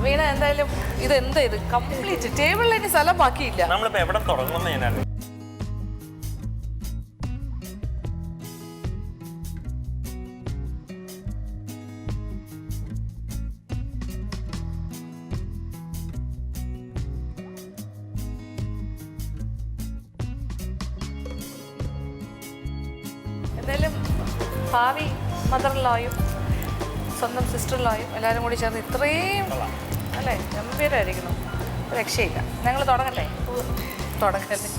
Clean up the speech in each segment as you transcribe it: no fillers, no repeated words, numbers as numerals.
വീണ എന്തായാലും ഇതെന്താ ഇത് കംപ്ലീറ്റ് ടേബിളിൽ ഇനി സ്ഥലം ബാക്കിയില്ല. നമ്മളിപ്പോ എവിടെ തുടങ്ങുന്ന ഞാനാണ്. എന്തായാലും ഭാവി മദറിലോയും സ്വന്തം സിസ്റ്ററിലോയും എല്ലാവരും കൂടി ചേർന്ന് ഇത്രയും അല്ലേ ഗംഭീരമായിരിക്കുന്നു. രക്ഷയില്ല. ഞങ്ങൾ തുടങ്ങട്ടെ? തുടങ്ങട്ടെ.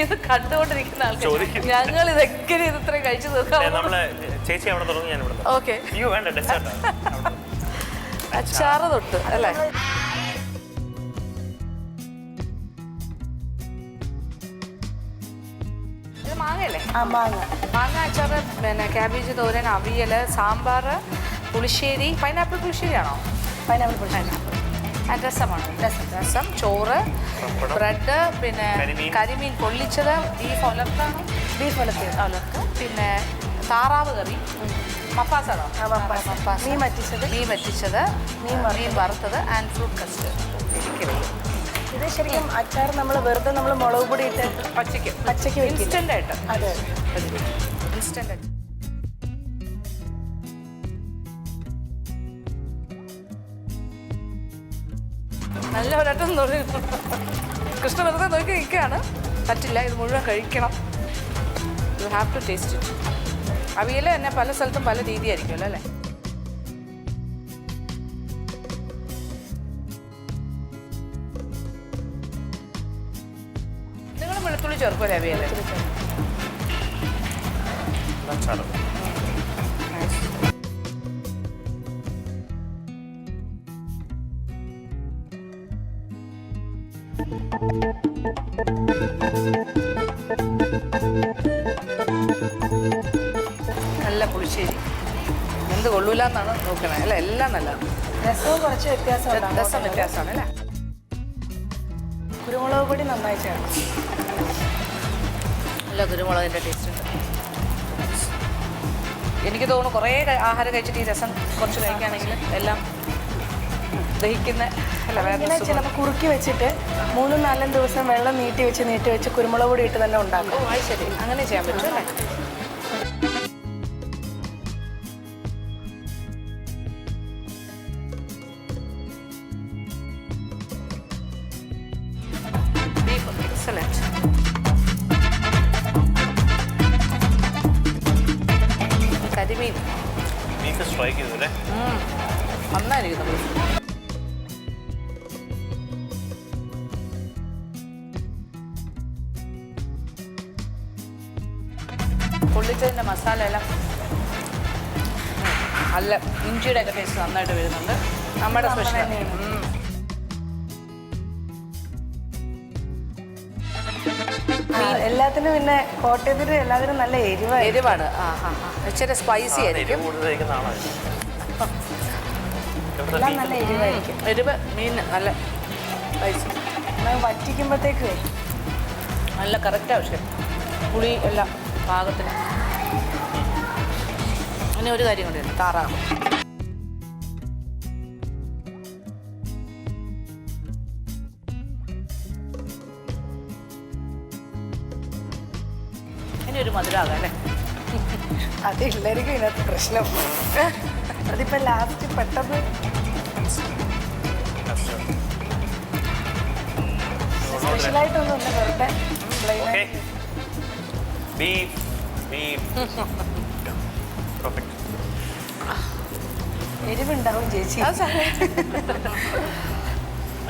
ഇത് കണ്ടുകൊണ്ടിരിക്കുന്ന ആൾക്കാർ ഞങ്ങൾ ഇതൊക്കെ ഇത് ഇത്രയും കഴിച്ചു തീർക്കാം. ഓക്കെ, അച്ചാറ് തൊട്ട് അല്ലേ? ഇത് മാങ്ങയല്ലേ? മാങ്ങ അച്ചാറ്, പിന്നെ ക്യാബേജ് തോരൻ, അവിയൽ, സാമ്പാർ, പുളിശ്ശേരി. പൈനാപ്പിൾ പുളിശ്ശേരിയാണോ? പൈനാപ്പിൾ പുളിശ്ശേരി. രസമാണ്. രസം, ചോറ്, ബ്രെഡ്, പിന്നെ കരിമീൻ പൊള്ളിച്ചത്, ബീഫ് ഒലർത്താണ്, ഒലർത്ത്, പിന്നെ താറാവ് കറി, മപ്പാസാണോ? മീൻ വറ്റിച്ചത്, മീൻ വറുത്തത് ആൻഡ് ഫ്രൂട്ട് കസ്റ്റേർഡ്. ഇത് ശരിക്കും അച്ചാർ നമ്മൾ വെറുതെ നമ്മൾ മുളക് പൊടി ഇട്ട് പച്ചയ്ക്ക് ഇൻസ്റ്റന്റ് ആയിട്ട്. അതെ, ഇൻസ്റ്റന്റ് ആയിട്ട്. നല്ല ഒരട്ടം കൃഷ്ണ വെറുതെ നോക്കി നിൽക്കുകയാണ്. പറ്റില്ല, ഇത് മുഴുവൻ കഴിക്കണം. You have to taste it. Avial തന്നെ പല സ്ഥലത്തും പല രീതിയായിരിക്കുമല്ലോ അല്ലേ? നിങ്ങൾ വെളുത്തുള്ളി ചേർക്കുമല്ലേ അവിയൽ? നല്ല പുളിശ്ശേരി. എന്ത് കൊള്ളൂല എന്നാണ് നോക്കണേ അല്ലേ? എല്ലാം നല്ലതാണ്. രസവും കുറച്ച് രസം വ്യത്യാസമാണ് അല്ലേ? കുരുമുളക് പൊടി നന്നായി ചേർക്കണം. നല്ല കുരുമുളകിൻ്റെ ടേസ്റ്റ് ഉണ്ട്. എനിക്ക് തോന്നുന്നു കുറേ ആഹാരം കഴിച്ചിട്ട് ഈ രസം കുറച്ച് കഴിക്കുകയാണെങ്കിൽ എല്ലാം ദഹിക്കുന്ന ചിലപ്പോൾ കുറുക്കി വെച്ചിട്ട് 3-4 ദിവസം വെള്ളം നീട്ടി വെച്ച് കുരുമുളക് പൊടി ഇട്ട് തന്നെ ഉണ്ടാക്കും. ഓ അത് ശരി, അങ്ങനെ ചെയ്യാൻ പറ്റും അല്ലേ? Beef excellent. കരിമീൻ നന്നായിരിക്കുന്നു. ബീഫ് പൊള്ളിച്ചതിൻ്റെ മസാല എല്ലാം നല്ല ഇഞ്ചിയുടെ ഒക്കെ ടേസ്റ്റ് നന്നായിട്ട് വരുന്നുണ്ട്. നമ്മുടെ സ്പെഷ്യൽ എല്ലാത്തിനും പിന്നെ കോട്ടയത്തിൽ എല്ലാത്തിനും നല്ല എരിവാണ്. ഇച്ചിരി സ്പൈസി ആയിരിക്കും. എല്ലാം നല്ല എരിവായിരിക്കും. എരിവ് മീൻ നല്ല സ്പൈസി. വറ്റിക്കുമ്പോഴത്തേക്ക് നല്ല കറക്റ്റ് ആവശ്യം. പുളി എല്ലാം പാകത്തിന്. അങ്ങനെ ഒരു കാര്യം കൂടിയുണ്ട്, താറാവ്. ഇനി ഒരു മധുരമാകാം അല്ലേ? അതില്ലായിരിക്കും ഇതിനകത്ത് പ്രശ്നം. അതിപ്പോ ലാസ്റ്റ് പെട്ടെന്ന് സ്പെഷ്യലായിട്ടൊന്നുമില്ല, വെറുതെ എരിവുണ്ടാവും ചേച്ചി.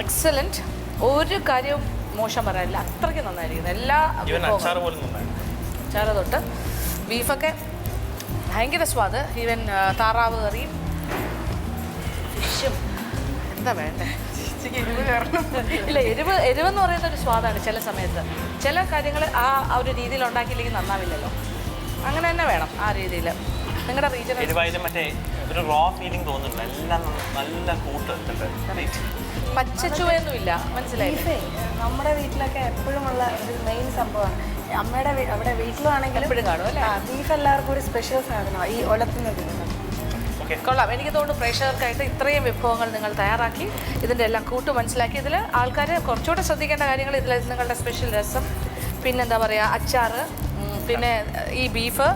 എക്സലന്റ്. ഒരു കാര്യവും മോശം പറയാനില്ല, അത്രയ്ക്ക് നന്നായിരിക്കുന്നു. എല്ലാ അച്ചാറ് തൊട്ട് ബീഫൊക്കെ ഭയങ്കര സ്വാദ്. ഈവൻ താറാവ് കറിയും ഫിഷും എന്താ വേണ്ടേ? ഇല്ല, എരിവെന്ന് പറയുന്ന ഒരു സ്വാദാണ്. ചില സമയത്ത് ചില കാര്യങ്ങൾ ആ ഒരു രീതിയിൽ ഉണ്ടാക്കിയില്ലെങ്കിൽ നന്നാവില്ലല്ലോ. അങ്ങനെ തന്നെ വേണം ആ രീതിയിൽ. നിങ്ങളുടെ റീജിയൻ മറ്റേ ഒരു റോ ഫീലിംഗ് തോന്നുന്നില്ല. എല്ലാം നല്ല കൂട്ടുണ്ട്. പച്ചച്ചുവയൊന്നും ഇല്ല, മനസ്സിലായില്ലേ? നമ്മുടെ വീട്ടിലൊക്കെ എപ്പോഴും ഉള്ള ഒരു മെയിൻ സംഭവമാണ്. അമ്മയുടെ അവിടെ വീട്ടിലാണെങ്കിൽ എപ്പോഴും കാണും അല്ലേ? ബീഫ് എല്ലാവർക്കും ഒരു സ്പെഷ്യൽ സാധനമാണ് ഈ ഒലത്തുന്നത്. കൊള്ളാം. എനിക്ക് തോന്നുന്നു പ്രേക്ഷകർക്കായിട്ട് ഇത്രയും വിഭവങ്ങൾ നിങ്ങൾ തയ്യാറാക്കി ഇതിൻ്റെ എല്ലാം കൂട്ട് മനസ്സിലാക്കി. ഇതിൽ ആൾക്കാർ കുറച്ചുകൂടെ ശ്രദ്ധിക്കേണ്ട കാര്യങ്ങൾ ഇതിൽ നിങ്ങളുടെ സ്പെഷ്യൽ രസം, പിന്നെന്താ പറയുക അച്ചാറ്, പിന്നെ ഈ ബീഫ്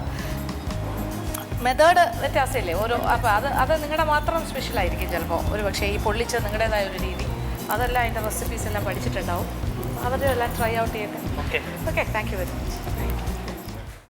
മെത്തേഡ് വ്യത്യാസമില്ലേ ഓരോ. അപ്പോൾ അത് നിങ്ങളുടെ മാത്രം സ്പെഷ്യലായിരിക്കും ചിലപ്പോൾ. ഒരു പക്ഷേ ഈ പൊള്ളിച്ച നിങ്ങളുടേതായ ഒരു രീതി, അതെല്ലാം അതിൻ്റെ റെസിപ്പീസ് എല്ലാം പഠിച്ചിട്ടുണ്ടാവും. അവരെല്ലാം ട്രൈ ഔട്ട് ചെയ്യട്ടെ. Okay okay, thank you very much.